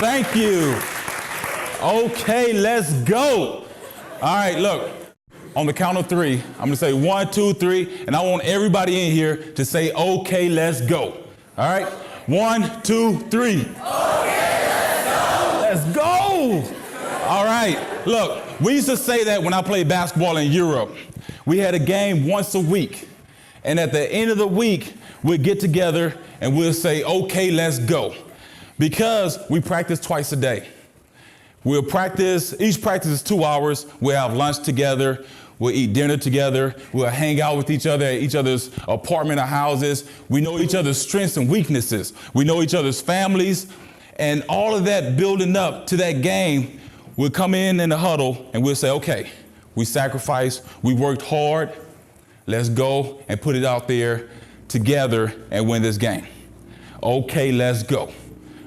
Thank you. Okay, let's go. All right, look, on the count of three, I'm gonna say 1, 2, 3, and I want everybody in here to say, okay, let's go. All right, 1, 2, 3. Okay, let's go. Let's go. All right, look, we used to say that when I played basketball in Europe. We had a game once a week, and at the end of the week, we'd get together and we'll say, okay, let's go. Because we practice twice a day. We'll practice, each practice is 2 hours. We'll have lunch together. We'll eat dinner together. We'll hang out with each other at each other's apartment or houses. We know each other's strengths and weaknesses. We know each other's families. And all of that building up to that game, we'll come in the huddle and we'll say, okay, we sacrificed, we worked hard. Let's go and put it out there together and win this game. Okay, let's go.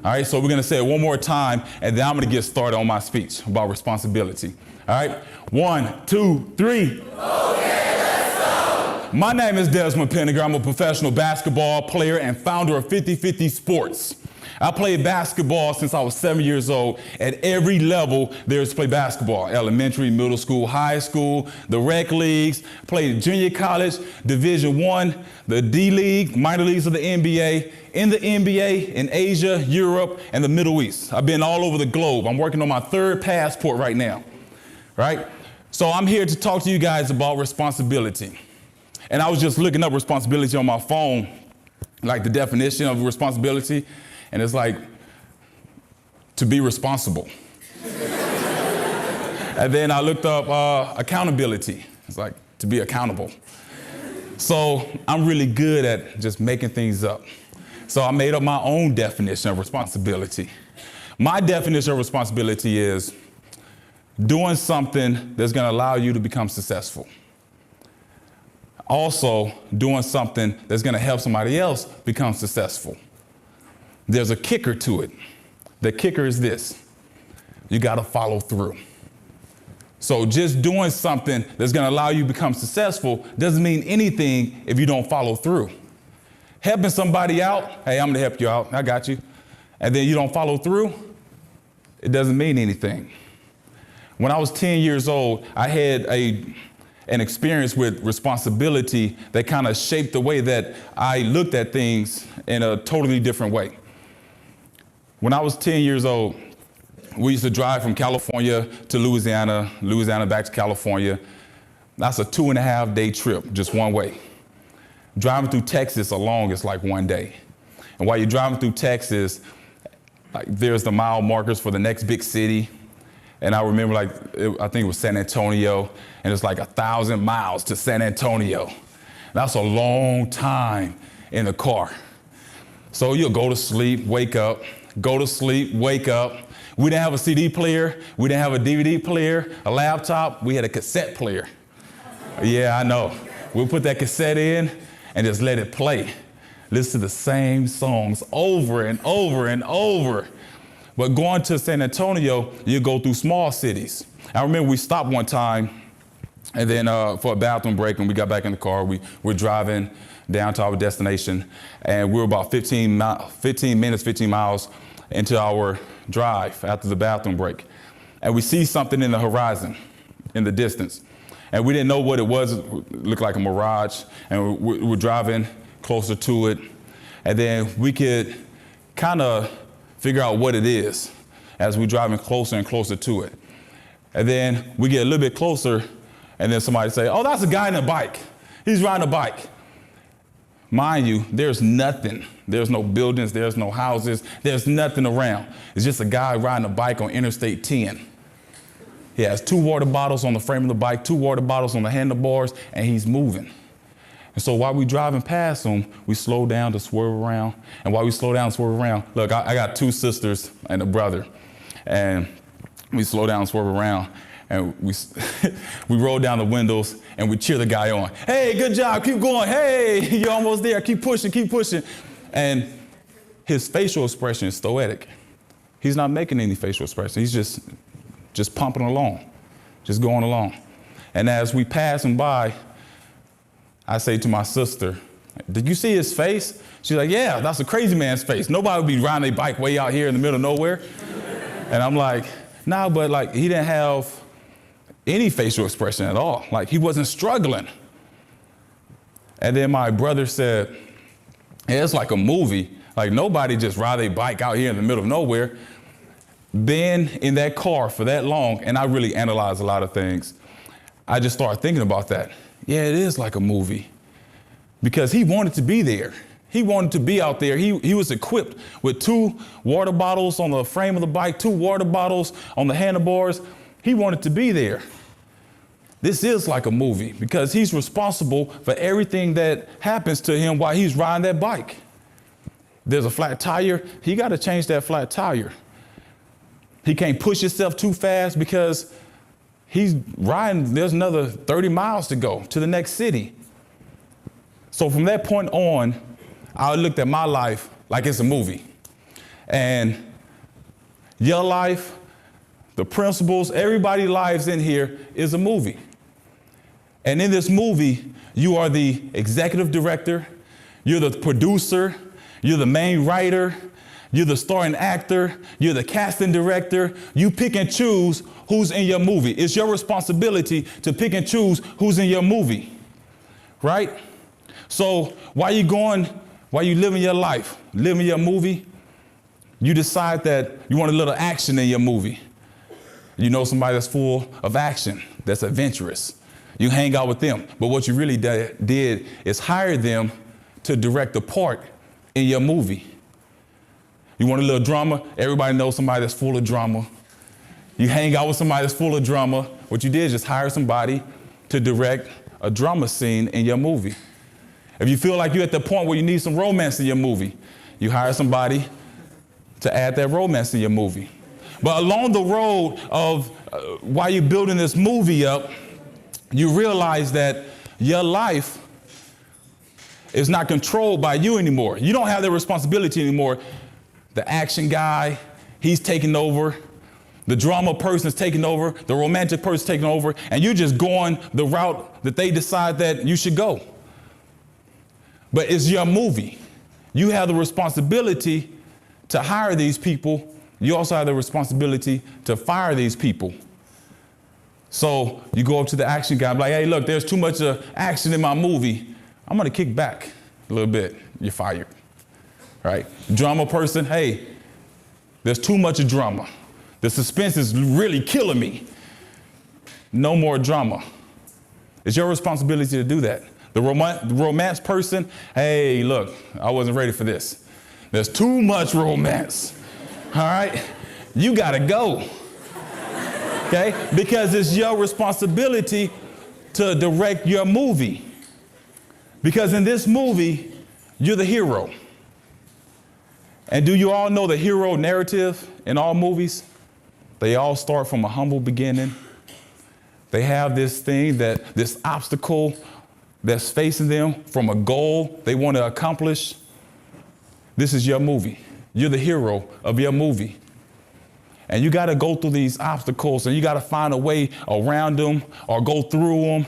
All right, so we're gonna say it one more time, and then I'm gonna get started on my speech about responsibility. All right, 1, 2, 3. Okay, let's go. My name is Desmond Penigar. I'm a professional basketball player and founder of 50/50 Sports. I played basketball since I was 7 years old. At every level, there's play basketball. Elementary, middle school, high school, the rec leagues, played junior college, Division I, the D League, minor leagues of the NBA, in the NBA, in Asia, Europe, and the Middle East. I've been all over the globe. I'm working on my 3rd passport right now, right? So I'm here to talk to you guys about responsibility. And I was just looking up responsibility on my phone, like the definition of responsibility. And it's like, to be responsible. And then I looked up accountability. It's like, to be accountable. So I'm really good at just making things up. So I made up my own definition of responsibility. My definition of responsibility is doing something that's gonna allow you to become successful. Also, doing something that's gonna help somebody else become successful. There's a kicker to it. The kicker is this: you gotta follow through. So just doing something that's gonna allow you to become successful doesn't mean anything if you don't follow through. Helping somebody out, hey, I'm gonna help you out, I got you. And then you don't follow through, it doesn't mean anything. When I was 10 years old, I had an experience with responsibility that kind of shaped the way that I looked at things in a totally different way. When I was 10 years old, we used to drive from California to Louisiana, Louisiana back to California. That's a 2.5-day trip, just one way. Driving through Texas alone is like 1 day. And while you're driving through Texas, like, there's the mile markers for the next big city. And I remember, I think it was San Antonio, and it's like 1,000 miles to San Antonio. That's a long time in the car. So you'll go to sleep, wake up, go to sleep, wake up. We didn't have a CD player. We didn't have a DVD player, a laptop. We had a cassette player. Yeah, I know. We'll put that cassette in and just let it play. Listen to the same songs over and over and over. But going to San Antonio, you go through small cities. I remember we stopped one time, and then for a bathroom break, when we got back in the car, we're driving down to our destination, and we were about 15 miles into our drive after the bathroom break. And we see something in the horizon, in the distance. And we didn't know what it was. It looked like a mirage, and we're driving closer to it. And then we could kind of figure out what it is as we're driving closer and closer to it. And then we get a little bit closer, and then somebody say, oh, that's a guy on a bike. He's riding a bike. Mind you, there's nothing. There's no buildings, there's no houses, there's nothing around. It's just a guy riding a bike on Interstate 10. He has 2 water bottles on the frame of the bike, 2 water bottles on the handlebars, and he's moving. And so while we're driving past him, we slow down to swerve around. And while we slow down and swerve around, look, I got 2 sisters and a brother. And we slow down and swerve around. And we roll down the windows and we cheer the guy on. Hey, good job, keep going. Hey, you're almost there, keep pushing, keep pushing. And his facial expression is stoic. He's not making any facial expression. He's just pumping along, just going along. And as we pass him by, I say to my sister, Did you see his face? She's like, yeah, that's a crazy man's face. Nobody would be riding a bike way out here in the middle of nowhere. And I'm like, nah, but like he didn't have any facial expression at all. Like he wasn't struggling. And then my brother said, yeah, it's like a movie. Like nobody just ride a bike out here in the middle of nowhere. Been in that car for that long, and I really analyze a lot of things. I just started thinking about that. Yeah, it is like a movie. Because he wanted to be there. He wanted to be out there. He was equipped with 2 water bottles on the frame of the bike, 2 water bottles on the handlebars. He wanted to be there. This is like a movie because he's responsible for everything that happens to him while he's riding that bike. There's a flat tire. He got to change that flat tire. He can't push himself too fast because he's riding. There's another 30 miles to go to the next city. So from that point on, I looked at my life like it's a movie. And your life, the principles, everybody's lives in here is a movie. And in this movie, you are the executive director, you're the producer, you're the main writer, you're the starring actor, you're the casting director. You pick and choose who's in your movie. It's your responsibility to pick and choose who's in your movie, right? So while you living your life, living your movie, you decide that you want a little action in your movie. You know somebody that's full of action, that's adventurous. You hang out with them. But what you really did is hire them to direct a part in your movie. You want a little drama? Everybody knows somebody that's full of drama. You hang out with somebody that's full of drama. What you did is just hire somebody to direct a drama scene in your movie. If you feel like you're at the point where you need some romance in your movie, you hire somebody to add that romance in your movie. But along the road of while you're building this movie up, you realize that your life is not controlled by you anymore. You don't have the responsibility anymore. The action guy, he's taking over. The drama person's taking over. The romantic person's taking over. And you're just going the route that they decide that you should go. But it's your movie. You have the responsibility to hire these people. You also have the responsibility to fire these people. So you go up to the action guy and be like, hey, look, there's too much action in my movie. I'm going to kick back a little bit. You're fired. Right? Drama person, hey, there's too much drama. The suspense is really killing me. No more drama. It's your responsibility to do that. The romance person, hey, look, I wasn't ready for this. There's too much romance. All right? You got to go. Okay? Because it's your responsibility to direct your movie. Because in this movie, you're the hero. And do you all know the hero narrative in all movies? They all start from a humble beginning. They have this thing, this obstacle that's facing them from a goal they want to accomplish. This is your movie. You're the hero of your movie. And you got to go through these obstacles and you got to find a way around them or go through them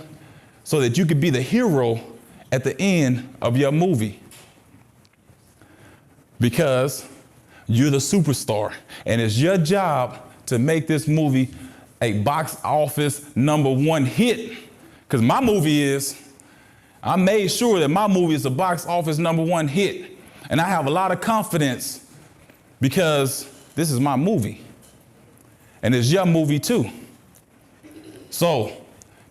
so that you could be the hero at the end of your movie. Because you're the superstar and it's your job to make this movie a box office #1 hit. Because my movie is, I made sure that my movie is a box office #1 hit. And I have a lot of confidence because this is my movie. And it's your movie too. So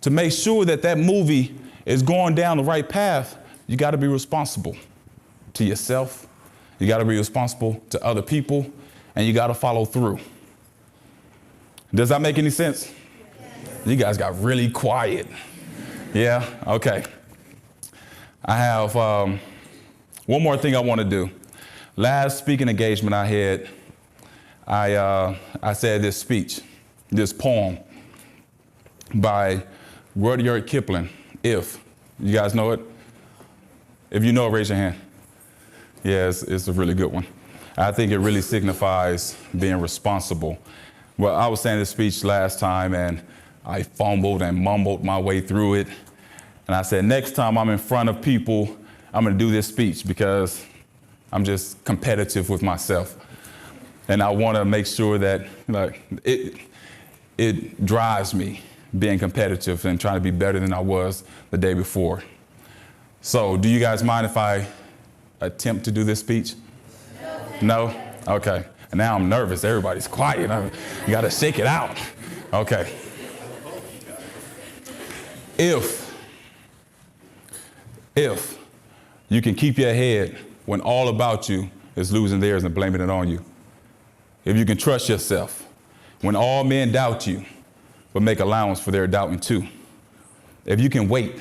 to make sure that that movie is going down the right path, you got to be responsible to yourself. You got to be responsible to other people, and you got to follow through. Does that make any sense? Yes. You guys got really quiet. Yeah? Okay. I have one more thing I want to do. Last speaking engagement I had, I said this speech, this poem by Rudyard Kipling, If. You guys know it? If you know it, raise your hand. Yeah, it's a really good one. I think it really signifies being responsible. Well, I was saying this speech last time and I fumbled and mumbled my way through it. And I said, next time I'm in front of people, I'm going to do this speech because I'm just competitive with myself. And I want to make sure that it drives me being competitive and trying to be better than I was the day before. So do you guys mind if I attempt to do this speech? No? Okay. And now I'm nervous. Everybody's quiet. You got to shake it out. Okay. If you can keep your head when all about you is losing theirs and blaming it on you. If you can trust yourself when all men doubt you, but make allowance for their doubting too. If you can wait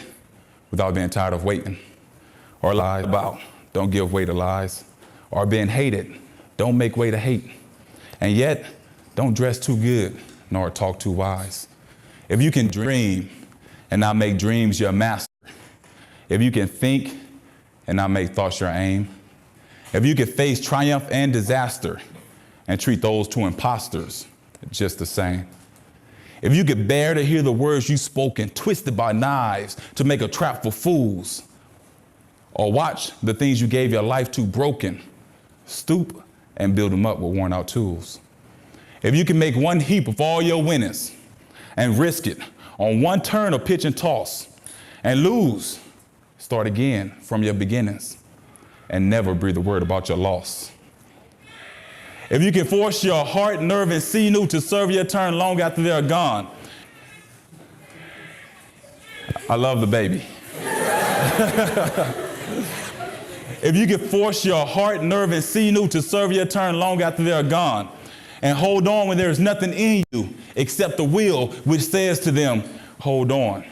without being tired of waiting, or lie about, don't give way to lies, or being hated, don't make way to hate. And yet, don't dress too good, nor talk too wise. If you can dream and not make dreams your master, if you can think and not make thoughts your aim, if you can face triumph and disaster and treat those two imposters just the same, if you could bear to hear the words you spoken twisted by knives to make a trap for fools, or watch the things you gave your life to broken, stoop and build them up with worn out tools. If you can make one heap of all your winnings and risk it on one turn of pitch and toss and lose, start again from your beginnings and never breathe a word about your loss. If you can force your heart, nerve, and sinew to serve your turn long after they're gone. I love the baby. If you can force your heart, nerve, and sinew to serve your turn long after they're gone, and hold on when there's nothing in you except the will which says to them, hold on.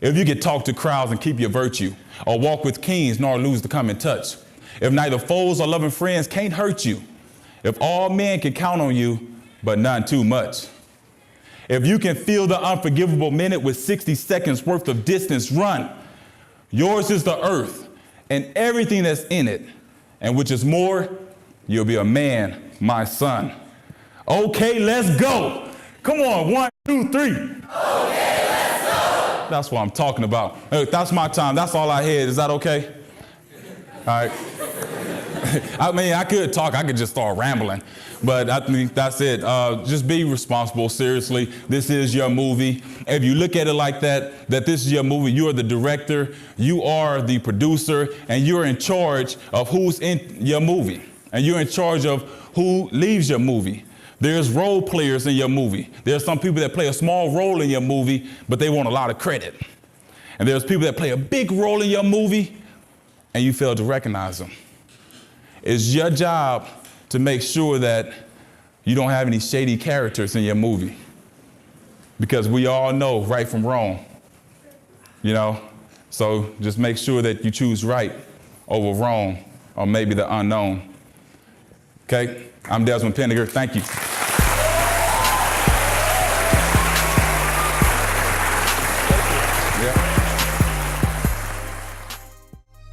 If you can talk to crowds and keep your virtue, or walk with kings nor lose the common touch. If neither foes or loving friends can't hurt you, if all men can count on you, but none too much. If you can feel the unforgivable minute with 60 seconds worth of distance run, yours is the earth and everything that's in it, and which is more, you'll be a man, my son. Okay, let's go. Come on, 1, 2, 3. Okay, let's go. That's what I'm talking about. That's my time. That's all I had. Is that okay? All right. I mean, I could talk. I could just start rambling. But I think that's it. Just be responsible. Seriously, this is your movie. If you look at it like that this is your movie, you are the director, you are the producer, and you're in charge of who's in your movie. And you're in charge of who leaves your movie. There's role players in your movie. There's some people that play a small role in your movie, but they want a lot of credit. And there's people that play a big role in your movie, and you fail to recognize them. It's your job to make sure that you don't have any shady characters in your movie. Because we all know right from wrong, you know? So just make sure that you choose right over wrong, or maybe the unknown. Okay? I'm Desmond Penigar. Thank you.